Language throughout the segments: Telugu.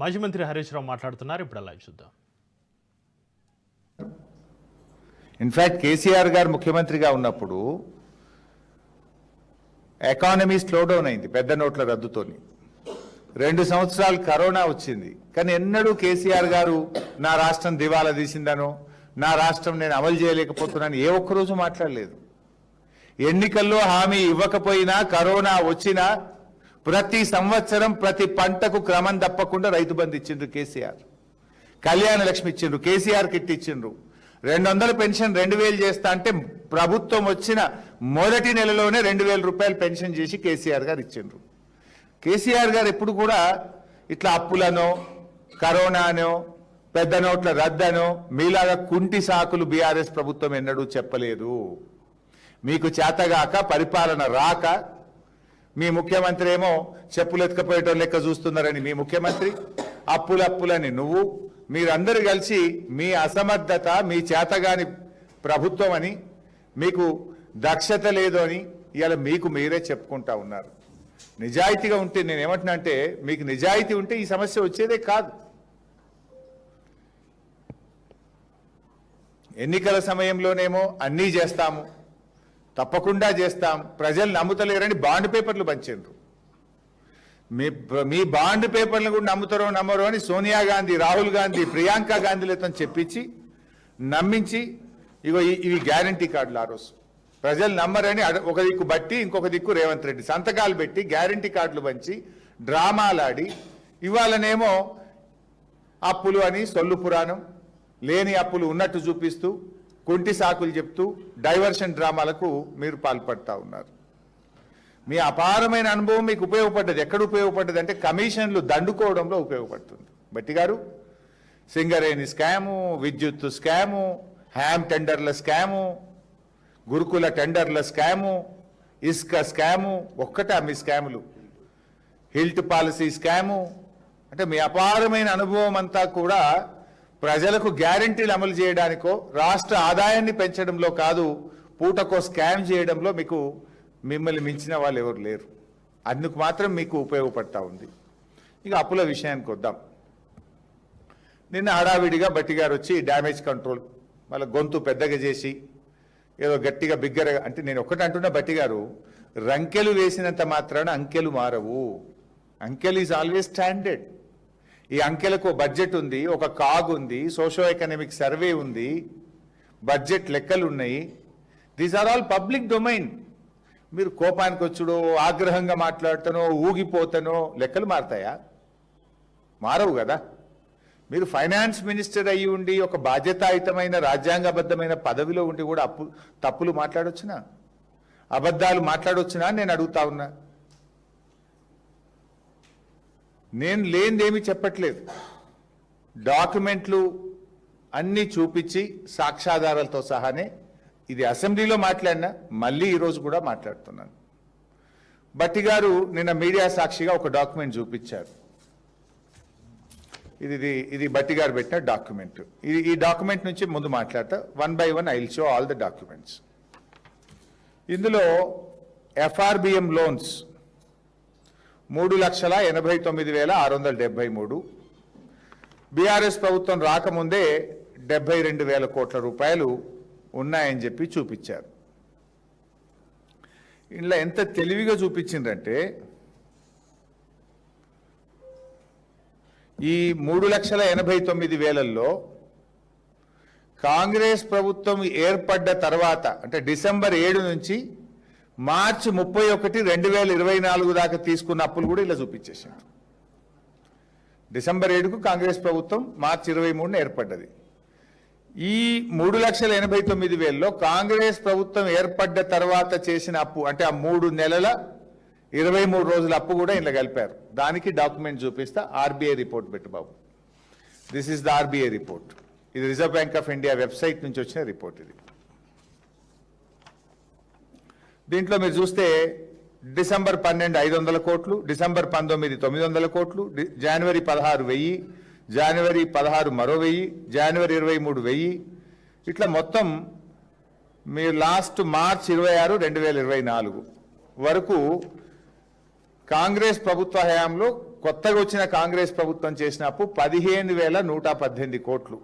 మాజీ మంత్రి హరీష్ రావు మాట్లాడుతున్నారు. ఇప్పుడు లైవ్ చూద్దాం. ఇన్ఫాక్ట్ కేసీఆర్ గారు ముఖ్యమంత్రిగా ఉన్నప్పుడు ఎకానమీ స్లో డౌన్ అయింది పెద్ద నోట్ల రద్దుతోని. 2 సంవత్సరాలు కరోనా వచ్చింది. కానీ ఎన్నడూ కేసీఆర్ గారు నా రాష్ట్రం దివాలా తీసిందనో, నా రాష్ట్రం నేను అమలు చేయలేకపోతున్నాను ఏ ఒక్కరోజు మాట్లాడలేదు. ఎన్నికల్లో హామీ ఇవ్వకపోయినా, కరోనా వచ్చినా ప్రతి సంవత్సరం ప్రతి పంటకు క్రమం తప్పకుండా రైతు బంధు ఇచ్చిండ్రు కేసీఆర్. కళ్యాణ లక్ష్మి ఇచ్చిండ్రు, కేసీఆర్ కిట్ ఇచ్చిండ్రు. 200 పెన్షన్ 2000 చేస్తా అంటే ప్రభుత్వం వచ్చిన మొదటి నెలలోనే 2000 రూపాయలు పెన్షన్ చేసి కేసీఆర్ గారు ఇచ్చిండ్రు. కేసీఆర్ గారు ఎప్పుడు కూడా ఇట్లా అప్పులనో, కరోనానో, పెద్ద నోట్ల రద్దనో మీలాగా కుంటి సాకులు బీఆర్ఎస్ ప్రభుత్వం ఎన్నడూ చెప్పలేదు. మీకు చేతగాక, పరిపాలన రాక, మీ ముఖ్యమంత్రి ఏమో చెప్పులు ఎత్తుకపోయేటో లెక్క చూస్తున్నారని మీ ముఖ్యమంత్రి, అప్పులని నువ్వు, మీరందరూ కలిసి మీ అసమర్థత, మీ చేతగాని ప్రభుత్వం అని, మీకు దక్షత లేదు అని ఇవాళ మీకు మీరే చెప్పుకుంటా ఉన్నారు. నిజాయితీగా ఉంటే నేనేమంటున్నా అంటే, మీకు నిజాయితీ ఉంటే ఈ సమస్య వచ్చేదే కాదు. ఎన్నికల సమయంలోనేమో అన్నీ చేస్తాము, తప్పకుండా చేస్తాం, ప్రజలు నమ్ముతలేరని బాండ్ పేపర్లు పంచారు. మీ బాండ్ పేపర్లు కూడా నమ్ముతారో నమ్మరో అని సోనియా గాంధీ, రాహుల్ గాంధీ, ప్రియాంక గాంధీలతో చెప్పించి నమ్మించి ఇగో ఇవి గ్యారంటీ కార్డులు. ఆ రోజు ప్రజలు నమ్మరని ఒక దిక్కు బట్టి ఇంకొక దిక్కు రేవంత్ రెడ్డి సంతకాలు పెట్టి గ్యారంటీ కార్డులు పంచి డ్రామాలాడి ఇవాళనేమో అప్పులు అని సొల్లు పురాణం, లేని అప్పులు ఉన్నట్టు చూపిస్తూ కుంటి సాకులు చెప్తూ డైవర్షన్ డ్రామాలకు మీరు పాల్పడతా ఉన్నారు. మీ అపారమైన అనుభవం మీకు ఉపయోగపడ్డది. ఎక్కడ ఉపయోగపడ్డది అంటే కమిషన్లు దండుకోవడంలో ఉపయోగపడుతుంది. బట్టి గారు సింగరేణి స్కాము, విద్యుత్ స్కాము, హ్యామ్ టెండర్ల స్కాము, గురుకుల టెండర్ల స్కాము, ఇసుక స్కాము, ఒక్కటా మీ స్కాములు, హిల్ట్ పాలసీ స్కాము. అంటే మీ అపారమైన అనుభవం అంతా కూడా ప్రజలకు గ్యారంటీలు అమలు చేయడానికో, రాష్ట్ర ఆదాయాన్ని పెంచడంలో కాదు, పూటకో స్కామ్ చేయడంలో మీకు మిమ్మల్ని మించిన వాళ్ళు ఎవరు లేరు. అందుకు మాత్రం మీకు ఉపయోగపడతా ఉంది. ఇక అప్పుల విషయానికి వద్దాం. నిన్న హడావిడిగా బట్టి గారు వచ్చి డ్యామేజ్ కంట్రోల్ మళ్ళీ గొంతు పెద్దగా చేసి ఏదో గట్టిగా బిగ్గరగా అంటే, నేను ఒక్కటి అంటున్నా బట్టి గారు, రంకెలు వేసినంత మాత్రాన అంకెలు మారవు. అంకెల్ ఈజ్ ఆల్వేస్ స్టాండర్డ్. ఈ అంకెలకు బడ్జెట్ ఉంది, ఒక కాగ్ ఉంది, సోషో ఎకనామిక్ సర్వే ఉంది, బడ్జెట్ లెక్కలు ఉన్నాయి. These are all public domain. మీరు కోపానికి వచ్చుడో, ఆగ్రహంగా మాట్లాడుతానో, ఊగిపోతానో లెక్కలు మారుతాయా? మారవు కదా. మీరు ఫైనాన్స్ మినిస్టర్ అయ్యి ఉండి ఒక బాధ్యతాయుతమైన రాజ్యాంగబద్ధమైన పదవిలో ఉండి కూడా తప్పులు మాట్లాడొచ్చునా, అబద్ధాలు మాట్లాడొచ్చునా నేను అడుగుతా ఉన్నా. నేను లేనిదేమీ చెప్పట్లేదు. డాక్యుమెంట్లు అన్నీ చూపించి సాక్ష్యాధారాలతో సహానే ఇది అసెంబ్లీలో మాట్లాడినా, మళ్ళీ ఈరోజు కూడా మాట్లాడుతున్నాను. బట్టి గారు నిన్న మీడియా సాక్షిగా ఒక డాక్యుమెంట్ చూపించారు. ఇది బట్టి గారు పెట్టిన డాక్యుమెంట్. ఈ డాక్యుమెంట్ నుంచి ముందు మాట్లాడతా. 1 by 1 I will show all the documents. ఇందులో FRBM లోన్స్ 3,89,673. బీఆర్ఎస్ ప్రభుత్వం రాకముందే 72,000 కోట్ల రూపాయలు ఉన్నాయని చెప్పి చూపించారు. ఇందులో ఎంత తెలివిగా చూపించిందంటే, ఈ 3,89,000లో కాంగ్రెస్ ప్రభుత్వం ఏర్పడ్డ తర్వాత అంటే డిసెంబర్ 7 నుంచి మార్చి 31, 2024 దాకా తీసుకున్న అప్పులు కూడా ఇలా చూపించేసారు. డిసెంబర్ 7కు కాంగ్రెస్ ప్రభుత్వం, మార్చి 23న ఏర్పడ్డది. ఈ 3,89,000లో కాంగ్రెస్ ప్రభుత్వం ఏర్పడ్డ తర్వాత చేసిన అప్పు అంటే ఆ 3 నెలల 23 రోజుల అప్పు కూడా ఇలా కలిపారు. దానికి డాక్యుమెంట్ చూపిస్తా. ఆర్బీఐ రిపోర్ట్ పెట్టు బాబు. This is the RBI report. ఇది Reserve Bank of India website నుంచి వచ్చిన రిపోర్ట్. ఇది దీంట్లో మీరు చూస్తే డిసెంబర్ 12 500 కోట్లు, డిసెంబర్ 19 900 కోట్లు, జనవరి 16 1000, జనవరి 16 మరో 1000, జనవరి 23 1000. ఇట్లా మొత్తం మీరు లాస్ట్ మార్చ్ 26 2024 వరకు కాంగ్రెస్ ప్రభుత్వ హయాంలో కొత్తగా వచ్చిన కాంగ్రెస్ ప్రభుత్వం చేసిన అప్పు 15,118 కోట్లు.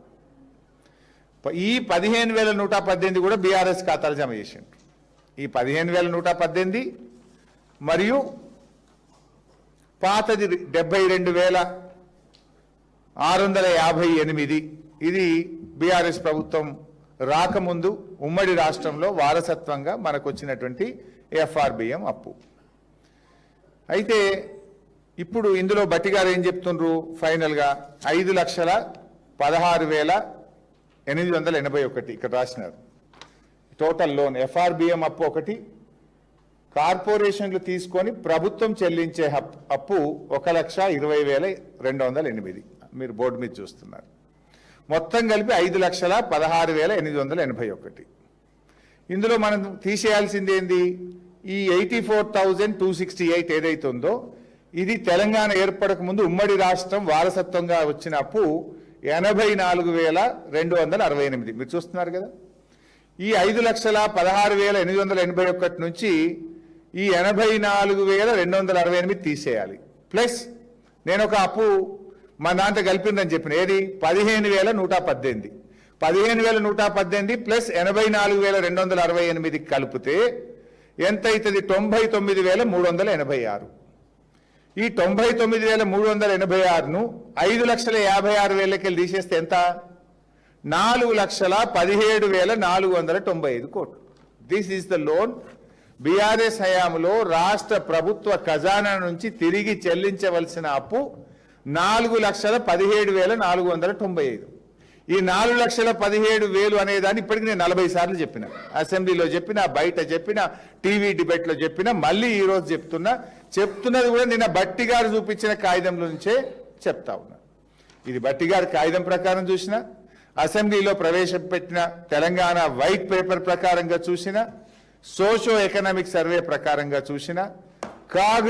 ఈ 15,118 కూడా బీఆర్ఎస్ ఖాతాలు జమ చేసిండ్రు. ఈ 15,118 మరియు పాతది 72,658. ఇది బీఆర్ఎస్ ప్రభుత్వం రాకముందు ఉమ్మడి రాష్ట్రంలో వారసత్వంగా మనకు వచ్చినటువంటి ఎఫ్ఆర్బిఎం అప్పు. అయితే ఇప్పుడు ఇందులో బట్టి గారు ఏం చెప్తుండ్రు? ఫైనల్గా 5,16,881 ఇక్కడ రాసినారు. టోటల్ లోన్ ఎఫ్ఆర్బిఎం అప్పు ఒకటి, కార్పొరేషన్లు తీసుకొని ప్రభుత్వం చెల్లించే అప్పు 1,20,208. మీరు బోర్డు మీద చూస్తున్నారు. మొత్తం కలిపి 5,16,881. ఇందులో మనం తీసేయాల్సింది ఏంది? ఈ 84,268 ఏదైతే ఉందో ఇది తెలంగాణ ఏర్పడక ముందు ఉమ్మడి రాష్ట్రం వారసత్వంగా వచ్చిన అప్పు 84,268. మీరు చూస్తున్నారు కదా. ఈ 5,16,881 నుంచి ఈ 84,268 తీసేయాలి. ప్లస్ నేను ఒక అప్పు మా దాంట్లో కలిపిందని చెప్పిన ఏది 15,118. 15,118 ప్లస్ 84,268 కలిపితే ఎంత అవుతుంది? 99,386. ఈ 99,386ను 5,56,000 తీసేస్తే ఎంత? 4,17,495 కోట్లు. This is the loan BRS హయాంలో రాష్ట్ర ప్రభుత్వ ఖజానా నుంచి తిరిగి చెల్లించవలసిన అప్పు 4,17,495. ఈ 4,17,000 అనేదాన్ని ఇప్పటికి నేను 40 సార్లు చెప్పిన, అసెంబ్లీలో చెప్పిన, బయట చెప్పిన, టీవీ డిబేట్లో చెప్పిన, మళ్ళీ ఈరోజు చెప్తున్నది కూడా నిన్న బట్టి గారు చూపించిన కాగితం నుంచే చెప్తా ఉన్నా. ఇది బట్టి గారి కాగితం ప్రకారం చూసిన, అసెంబ్లీలో ప్రవేశపెట్టిన తెలంగాణ వైట్ పేపర్ ప్రకారంగా చూసిన, సోషో ఎకనామిక్ సర్వే ప్రకారంగా చూసిన, కాగ్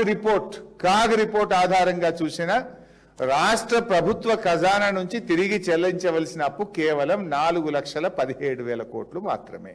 రిపోర్ట్ ఆధారంగా చూసిన, రాష్ట్ర ప్రభుత్వ ఖజానా నుంచి తిరిగి చెల్లించవలసిన అప్పు కేవలం 4,17,000 కోట్లు మాత్రమే.